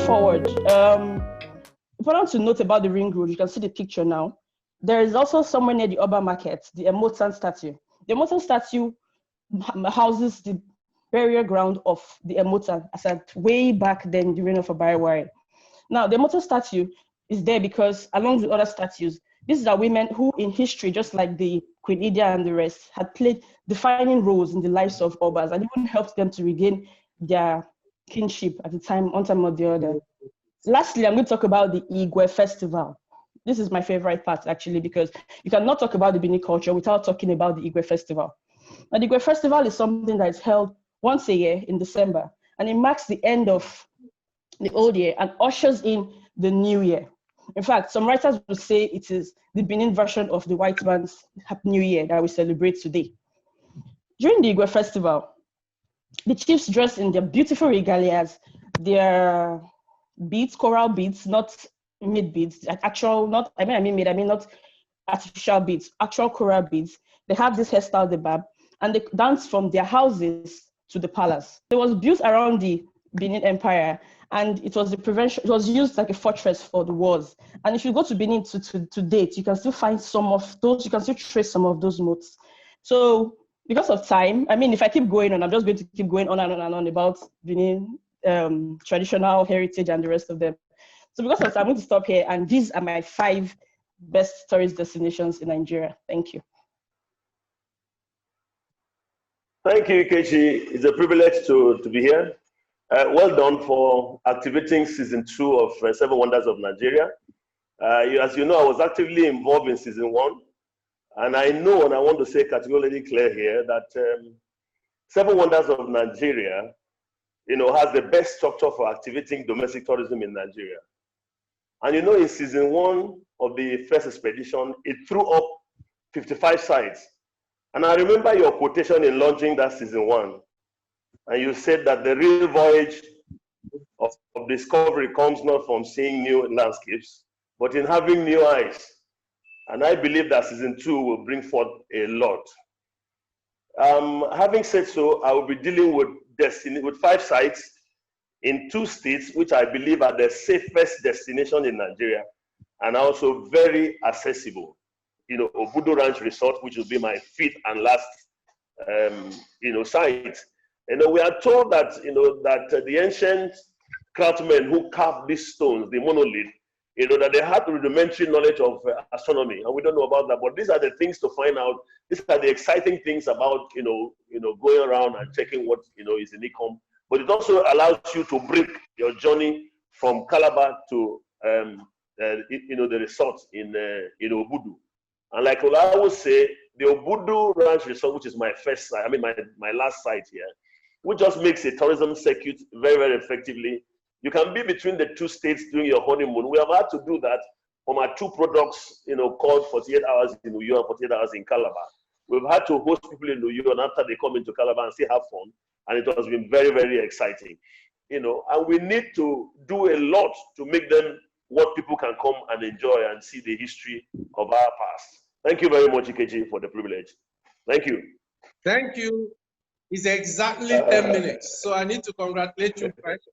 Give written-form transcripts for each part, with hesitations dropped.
forward, important to note about the ring road, you can see the picture now. There is also somewhere near the urban market, the Emotan statue. The Emotan statue houses the burial ground of the Emotan as at way back then, the reign of Abariwari. Now, the Emotan statue is there because, along with other statues, these are women who in history, just like the Queen Idia and the rest, had played defining roles in the lives of Obas and even helped them to regain their kinship at the time, one time or the other. Lastly, I'm going to talk about the Igwe festival. This is my favorite part, actually, because you cannot talk about the Benin culture without talking about the Igwe festival. Now, the Igwe festival is something that is held once a year in December, and it marks the end of the old year and ushers in the new year. In fact, some writers would say it is the Benin version of the white man's Happy New Year that we celebrate today. During the Igwe festival, the chiefs dress in their beautiful regalias, their beads, coral beads, not made beads, actual, not, I mean not artificial beads, actual coral beads. They have this hairstyle, the bab, and they dance from their houses to the palace. It was built around the Benin Empire, and it was it was used like a fortress for the wars. And if you go to Benin to date, you can still find some of those, you can still trace some of those moats. So because of time, I mean, if I keep going on, I'm just going to keep going on and on and on about Benin traditional heritage and the rest of them. So because of time, I'm going to stop here, and these are my 5 best tourist destinations in Nigeria. Thank you. Thank you, Ikechi. It's a privilege to be here. Well done for activating season 2 of 7 Wonders of Nigeria. As you know, I was actively involved in season 1. And I know, and I want to say categorically clear here, that 7 Wonders of Nigeria, has the best structure for activating domestic tourism in Nigeria. And in season 1 of the first expedition, it threw up 55 sites. And I remember your quotation in launching that season 1. And you said that the real voyage of discovery comes not from seeing new landscapes, but in having new eyes. And I believe that season 2 will bring forth a lot. Having said so, I will be dealing with 5 sites in 2 states, which I believe are the safest destination in Nigeria, and also very accessible. Obudu Ranch Resort, which will be my 5th and last, site. We are told that, that the ancient craftsmen who carved these stones, the monolith, that they had rudimentary knowledge of astronomy, and we don't know about that. But these are the things to find out. These are the exciting things about, going around and checking what, is in Igun. But it also allows you to break your journey from Calabar to, the resort in Obudu. And like I would say, the Obudu Ranch Resort, which is my first site, my last site here, which just makes a tourism circuit very, very effectively. You can be between the 2 states during your honeymoon. We have had to do that for my 2 products, called 48 Hours in New York, 48 Hours in Calabar. We've had to host people in New York, and after they come into Calabar and still have fun. And it has been very, very exciting. And we need to do a lot to make them what people can come and enjoy and see the history of our past. Thank you very much, Ikechi, for the privilege. Thank you. Thank you. It's exactly 10 minutes. So I need to congratulate you first.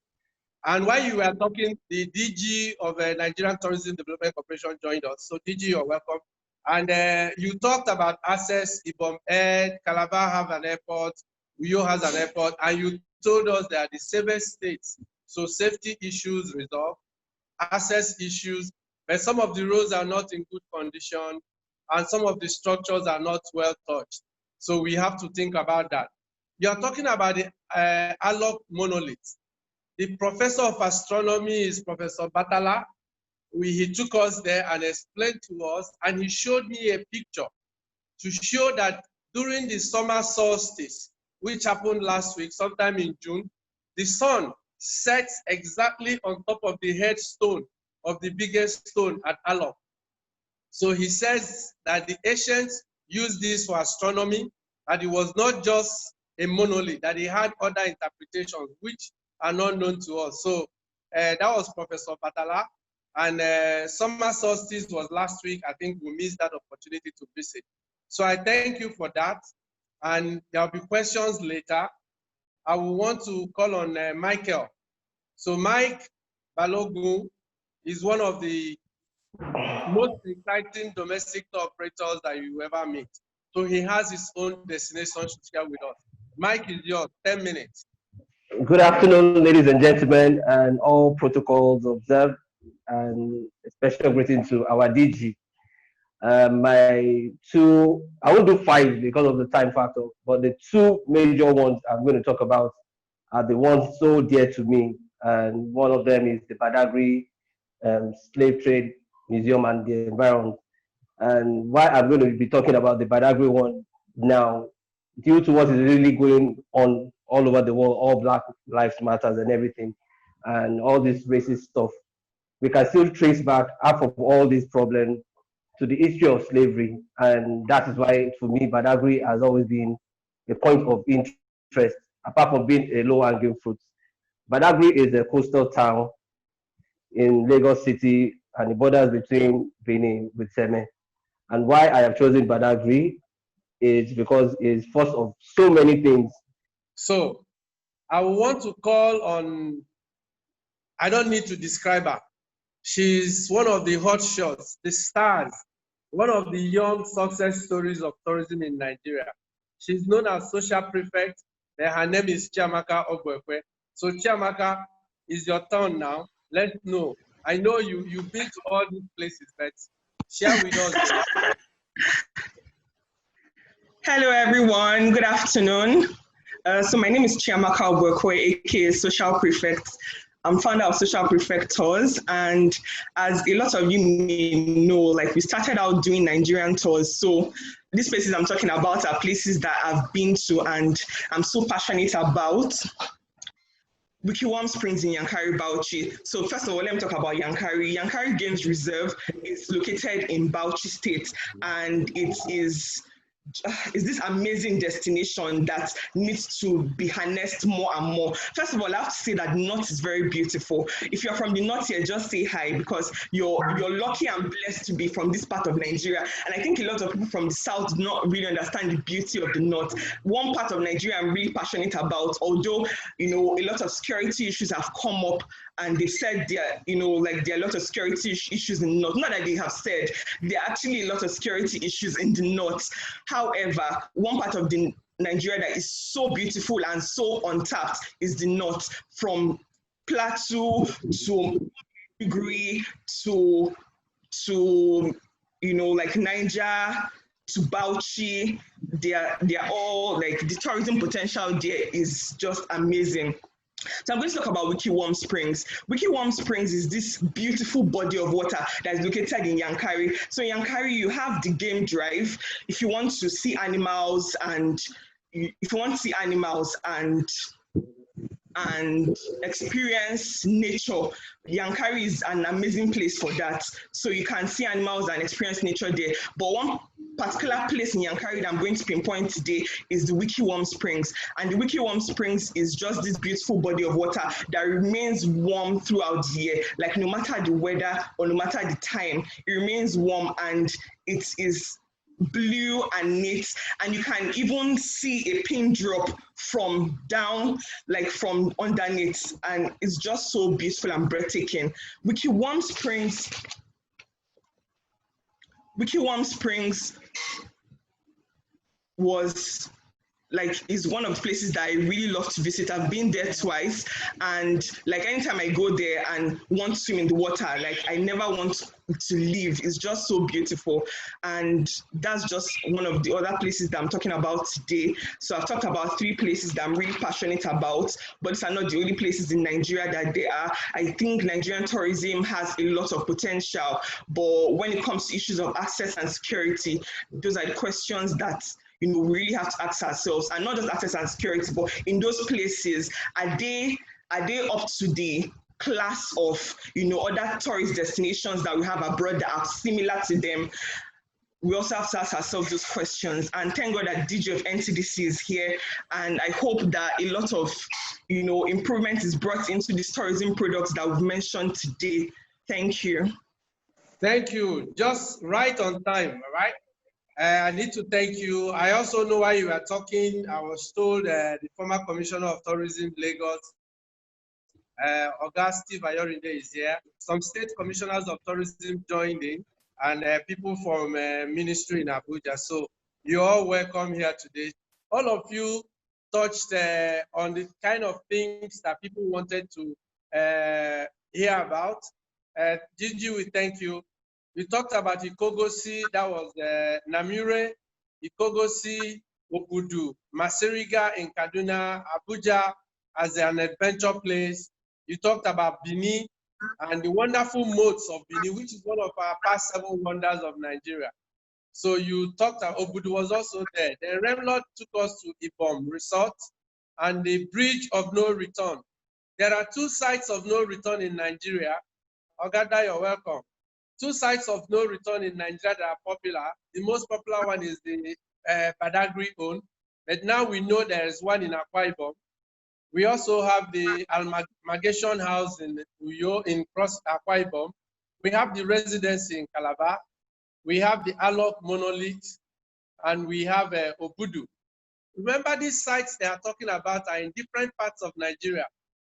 And while you were talking, the DG of Nigerian Tourism Development Corporation joined us. So DG, you're welcome. And you talked about access, Ibom Air, Calabar have an airport, Uyo has an airport, and you told us that the safest states. So safety issues resolved, access issues, but some of the roads are not in good condition, and some of the structures are not well touched. So we have to think about that. You're talking about the Alok monolith. The professor of astronomy is Professor Batala. He took us there and explained to us, and he showed me a picture to show that during the summer solstice, which happened last week, sometime in June, the sun sets exactly on top of the headstone of the biggest stone at Alok. So he says that the ancients used this for astronomy, that it was not just a monolith, that he had other interpretations which are not known to us. So that was Professor Batala. And summer solstice was last week. I think we missed that opportunity to visit. So I thank you for that. And there'll be questions later. I will want to call on Michael. So Mike Balogun is one of the most exciting domestic tour operators that you ever meet. So he has his own destination to share with us. Mike is yours, 10 minutes. Good afternoon, ladies and gentlemen, and all protocols observed, and a special greeting to our DG. I won't do 5 because of the time factor, but the 2 major ones I'm going to talk about are the ones so dear to me, and one of them is the Badagry Slave Trade Museum and the environment. And why I'm going to be talking about the Badagry one now, due to what is really going on all over the world, all Black Lives Matters and everything, and all this racist stuff, we can still trace back half of all these problems to the history of slavery. And that is why, for me, Badagry has always been a point of interest, apart from being a low-hanging fruit. Badagry is a coastal town in Lagos City, and the borders between Benin with Seme. And why I have chosen Badagry is because it's first of so many things. So I want to call on, I don't need to describe her. She's one of the hot shots, the stars, one of the young success stories of tourism in Nigeria. She's known as social prefect, and her name is Chiamaka Ogwekwe. So Chiamaka, it's your turn now. Let's know. I know you've been to all these places, but share with us. Hello, everyone. Good afternoon. So my name is Chiamaka Ogwekwe, aka Social Prefect. I'm founder of Social Prefect Tours, and as a lot of you may know, like we started out doing Nigerian tours. So these places I'm talking about are places that I've been to and I'm so passionate about. Wikiwam Springs in Yankari, Bauchi. So first of all, let me talk about Yankari. Yankari Games Reserve is located in Bauchi State, and it is this amazing destination that needs to be harnessed more and more. First of all, I have to say that the north is very beautiful. If you're from the north here, just say hi, because you're lucky and blessed to be from this part of Nigeria. And I think a lot of people from the south do not really understand the beauty of the north. One part of Nigeria I'm really passionate about, although a lot of security issues have come up, and they said there are a lot of security issues in the north. Not that they have said, there are actually a lot of security issues in the north. However, one part of the Nigeria that is so beautiful and so untapped is the north, from Plateau to Degree to Niger to Bauchi. They are all like, the tourism potential there is just amazing. So I'm going to talk about Wikiwam Springs. Wikiwam Springs is this beautiful body of water that is located in Yankari. So in Yankari, you have the game drive. If you want to see animals and experience nature, Yankari is an amazing place for that. So you can see animals and experience nature there. But one particular place in Yankari that I'm going to pinpoint today is the Wikiwam Springs. And the Wikiwam Springs is just this beautiful body of water that remains warm throughout the year. Like, no matter the weather or no matter the time, it remains warm, and it is blue and neat, and you can even see a pin drop from down, like from underneath, and it's just so beautiful and breathtaking. Wikiwam Springs is one of the places that I really love to visit. I've been there twice, and like anytime I go there and want to swim in the water, like I never want to leave. It's just so beautiful. And that's just one of the other places that I'm talking about today. So I've talked about 3 places that I'm really passionate about, but these are not the only places in Nigeria that they are. I think Nigerian tourism has a lot of potential, but when it comes to issues of access and security, those are the questions that we really have to ask ourselves, and not just access and security, but in those places, are they up to the class of other tourist destinations that we have abroad that are similar to them? We also have to ask ourselves those questions. And thank God that DG of NTDC is here, and I hope that a lot of improvement is brought into these tourism products that we've mentioned today. Thank you. Thank you. Just right on time, all right? I need to thank you. I also know while you were talking, I was told the former Commissioner of Tourism, Lagos, Oga Steve Ayorinde is here. Some state commissioners of tourism joined in, and people from ministry in Abuja. So you're all welcome here today. All of you touched on the kind of things that people wanted to hear about. Gigi, we thank you. We talked about Ikogosi, that was Namure, Ikogosi, Obudu, Masiriga in Kaduna, Abuja as an adventure place. You talked about Benin and the wonderful moats of Benin, which is one of our past 7 wonders of Nigeria. So you talked about Obudu was also there. The Remlord took us to Ibom Resort and the Bridge of No Return. There are 2 sites of no return in Nigeria. Ogada, you're welcome. 2 sites of no return in Nigeria that are popular. The most popular one is the Badagry own, but now we know there is one in Akwa Ibom. We also have the Amalgamation House in Uyo in Cross Akwa Ibom. We have the residency in Calabar. We have the Alok Monolith, and we have Obudu. Remember, these sites they are talking about are in different parts of Nigeria.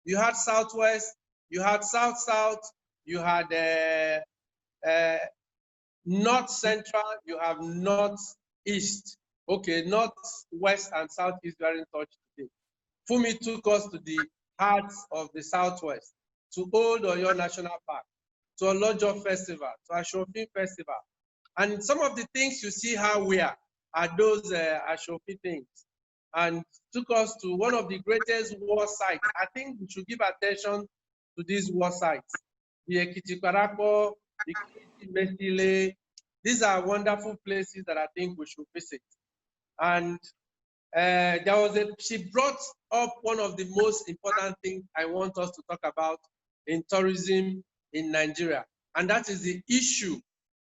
You had Southwest, you had South-South, you had North Central, you have North-East. Okay, North-West and South-East we are in touch today. Fumi took us to the heart of the Southwest, to Old Oyo National Park, to Olojo Festival, to Ashofi Festival. And some of the things you see how we are those Ashofi things. And took us to one of the greatest war sites. I think we should give attention to these war sites. The Ekiti Parako, the Ekiti Mesile. These are wonderful places that I think we should visit. And she brought up one of the most important things I want us to talk about in tourism in Nigeria, and that is the issue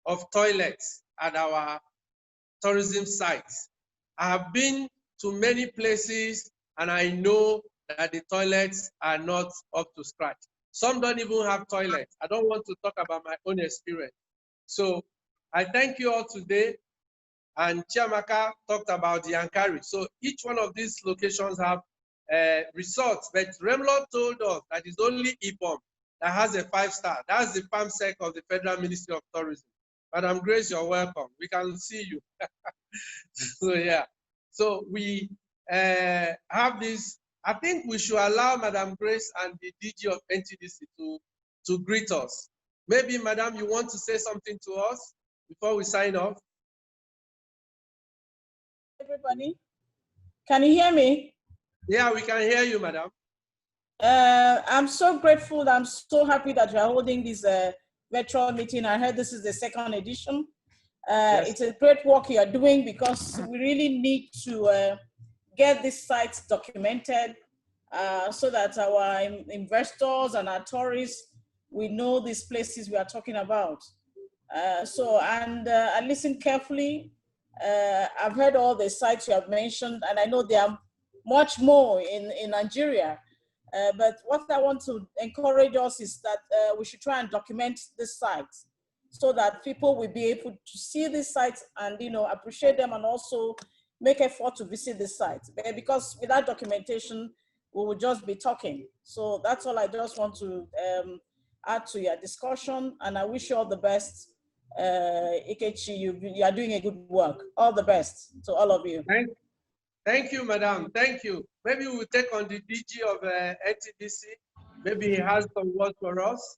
of toilets at our tourism sites. I have been to many places and I know that the toilets are not up to scratch. Some don't even have toilets. I don't want to talk about my own experience. So I thank you all today. And Chiamaka talked about the Yankari. So each one of these locations have resorts, but Remlord told us that it's only Ibom that has a 5-star. That's the PAMSEC of the Federal Ministry of Tourism. Madam Grace, you're welcome. We can see you. So yeah, so we have this. I think we should allow Madam Grace and the DG of NTDC to greet us. Maybe, Madam, you want to say something to us before we sign off? Everybody, can you hear me? Yeah, we can hear you, Madam. I'm so grateful. I'm so happy that you are holding this virtual meeting. I heard this is the 2nd edition. Yes. It's a great work you are doing because we really need to get these sites documented so that our investors and our tourists, we know these places we are talking about. I listened carefully. I've heard all the sites you have mentioned, and I know there are much more in Nigeria. But what I want to encourage us is that we should try and document these sites so that people will be able to see these sites and appreciate them and also make effort to visit the sites. Because without documentation, we will just be talking. So that's all I just want to add to your discussion, and I wish you all the best. Ikechi, you are doing a good work. All the best to all of you. Thank you, Madam. Thank you. Maybe we'll take on the DG of NTDC. Maybe he has some words for us.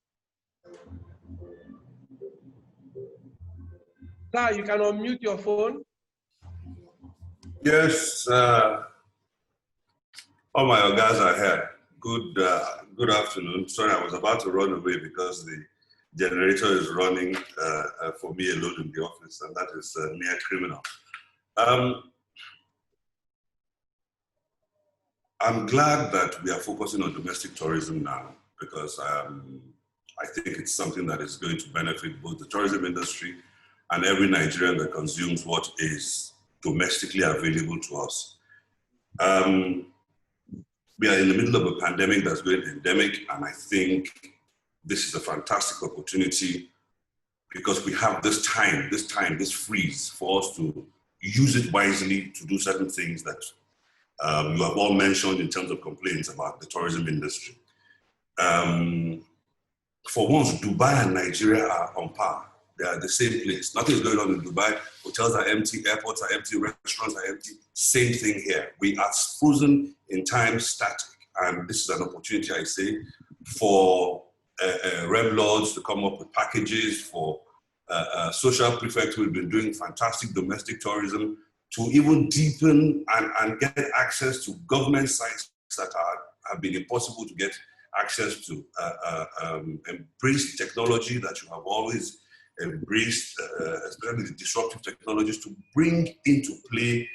Sir, you can unmute your phone. Yes, all my guys are here. Good afternoon. Sorry, I was about to run away because the generator is running for me alone in the office, and that is near criminal. I'm glad that we are focusing on domestic tourism now because I think it's something that is going to benefit both the tourism industry and every Nigerian that consumes what is domestically available to us. We are in the middle of a pandemic that's going endemic, and I think this is a fantastic opportunity because we have this freeze for us to use it wisely to do certain things that you have all mentioned in terms of complaints about the tourism industry. For once, Dubai and Nigeria are on par. They are the same place. Nothing is going on in Dubai. Hotels are empty, airports are empty, restaurants are empty. Same thing here. We are frozen in time, static. And this is an opportunity, I say, for rem lords to come up with packages, for social prefects who have been doing fantastic domestic tourism to even deepen and get access to government sites that have been impossible to get access to. Embrace technology that you have always embraced, especially the disruptive technologies, to bring into play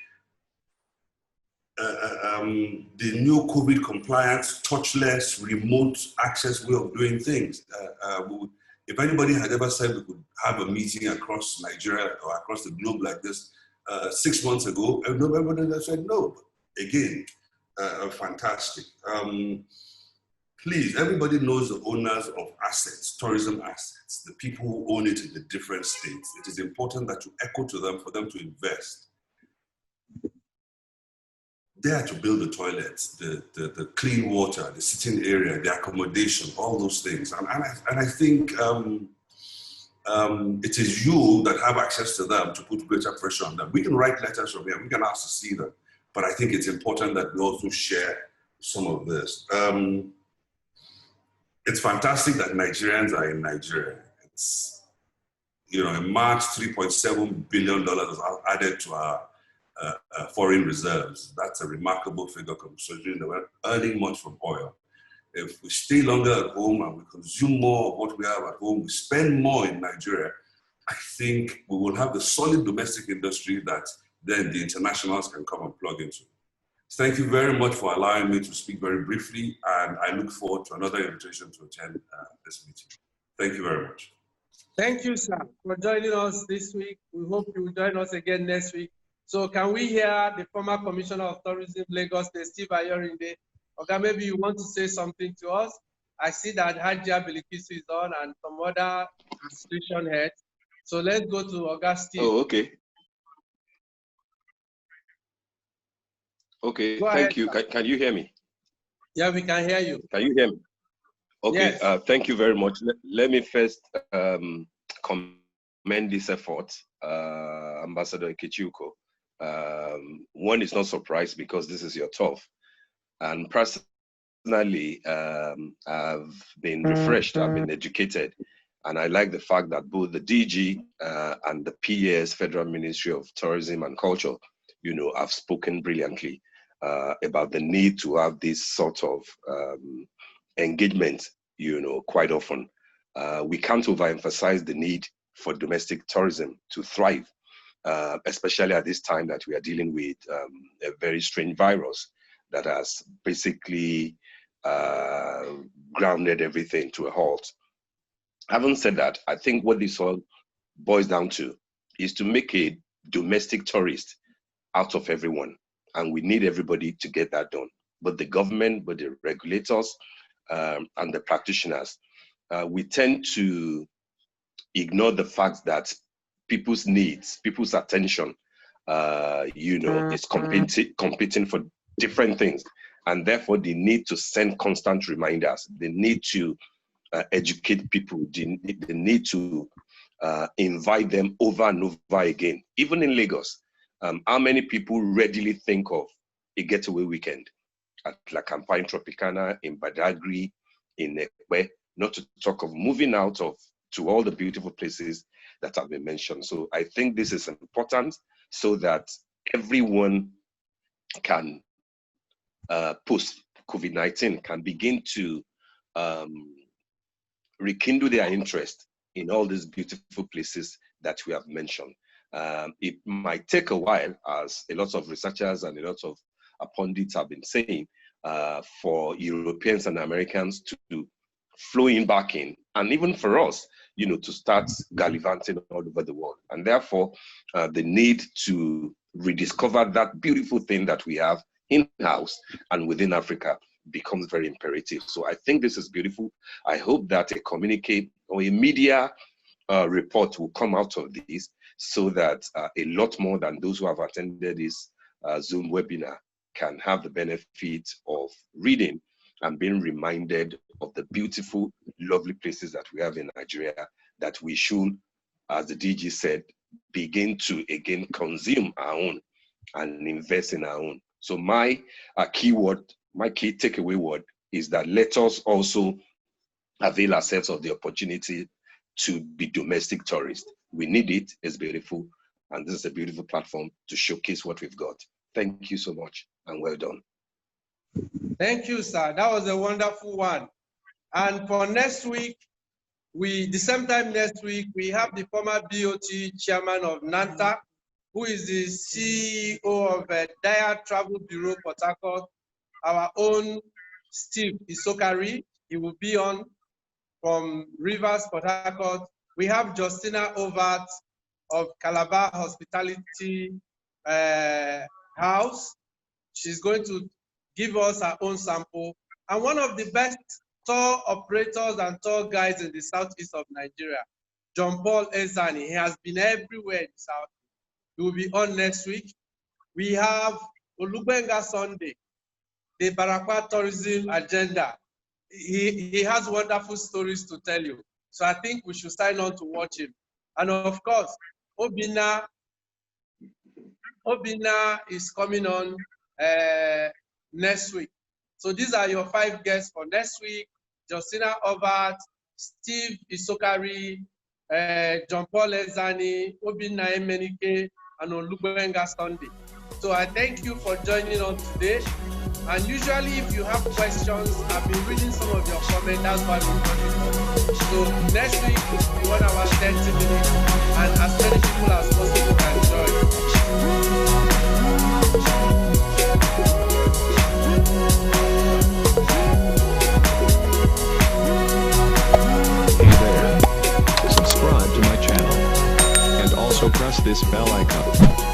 the new COVID compliance, touchless, remote access way of doing things. If anybody had ever said we could have a meeting across Nigeria or across the globe like this 6 months ago, everybody would have said no. Again, fantastic. Please, everybody knows the owners of assets, tourism assets, the people who own it in the different states. It is important that you echo to them for them to invest. They are to build the toilets, the clean water, the sitting area, the accommodation, all those things. And I think it is you that have access to them to put greater pressure on them. We can write letters from here, we can ask to see them, but I think it's important that we also share some of this. It's fantastic that Nigerians are in Nigeria. It's, you know, in March, $3.7 billion was added to our foreign reserves. That's a remarkable figure considering that we're earning much from oil. If we stay longer at home and we consume more of what we have at home, we spend more in Nigeria, I think we will have the solid domestic industry that then the internationals can come and plug into. Thank you very much for allowing me to speak very briefly, and I look forward to another invitation to attend this meeting. Thank you very much. Thank you, sir, for joining us this week. We hope you will join us again next week. So can we hear the former Commissioner of Tourism, Lagos State, Steve Ayorinde? Okay, maybe you want to say something to us. I see that Hajia Bilikisu is on and some other institution heads. So let's go to Augustine. Oh, okay. Okay, Go thank ahead, you. Can you hear me? Yeah, we can hear you. Can you hear me? Okay, Yes. Thank you very much. Let me first commend this effort, Ambassador Ikichuko. One is not surprised because this is your turf. And personally, I've been refreshed, I've been educated. And I like the fact that both the DG and the PS, Federal Ministry of Tourism and Culture, you know, have spoken brilliantly about the need to have this sort of engagement, you know, quite often. We can't overemphasize the need for domestic tourism to thrive, especially at this time that we are dealing with a very strange virus that has basically grounded everything to a halt. Having said that, I think what this all boils down to is to make a domestic tourist out of everyone. And we need everybody to get that done. But the government, but the regulators, and the practitioners, we tend to ignore the fact that people's needs, people's attention, you know, is competing for different things. And therefore, they need to send constant reminders. They need to educate people. They need to invite them over and over again. Even in Lagos, how many people readily think of a getaway weekend at La Campagne Tropicana, in Badagry, in Ekwe, not to talk of moving out to all the beautiful places that have been mentioned. So I think this is important so that everyone can, post-COVID-19, can begin to rekindle their interest in all these beautiful places that we have mentioned. It might take a while, as a lot of researchers and a lot of pundits have been saying, for Europeans and Americans to flow in back in, and even for us, you know, to start gallivanting all over the world. And therefore, the need to rediscover that beautiful thing that we have in-house and within Africa becomes very imperative. So I think this is beautiful. I hope that a communique or a media report will come out of this so that a lot more than those who have attended this Zoom webinar can have the benefit of reading and being reminded of the beautiful, lovely places that we have in Nigeria that we should, as the DG said, begin to again consume our own and invest in our own. So my key takeaway word is that let us also avail ourselves of the opportunity to be domestic tourists. We need it, it's beautiful, and this is a beautiful platform to showcase what we've got. Thank you so much, and well done. Thank you, sir. That was a wonderful one. And for next week, the same time next week, we have the former BOT chairman of NANTA, who is the CEO of Dia Travel Bureau Port Harcourt, our own Steve Isokari. He will be on from Rivers, Port Harcourt. We have Justina Ovat of Calabar Hospitality House. She's going to give us her own sample. And one of the best tour operators and tour guides in the southeast of Nigeria, John Paul Ezani. He has been everywhere in the south. He will be on next week. We have Olubenga Sunday, the Barakwa tourism agenda. He has wonderful stories to tell you. So I think we should sign on to watch him. And of course, Obina is coming on next week. So these are your 5 guests for next week: Justina Ovat, Steve Isokari, John Paul Ezani, Obina Emenike, and Olubenga Sunday. So I thank you for joining on today. And usually if you have questions, I've been reading some of your comments, that's why we're talking. So next week will be 1 hour 30 minutes, and as many people as possible can join. Hey there, subscribe to my channel and also press this bell icon.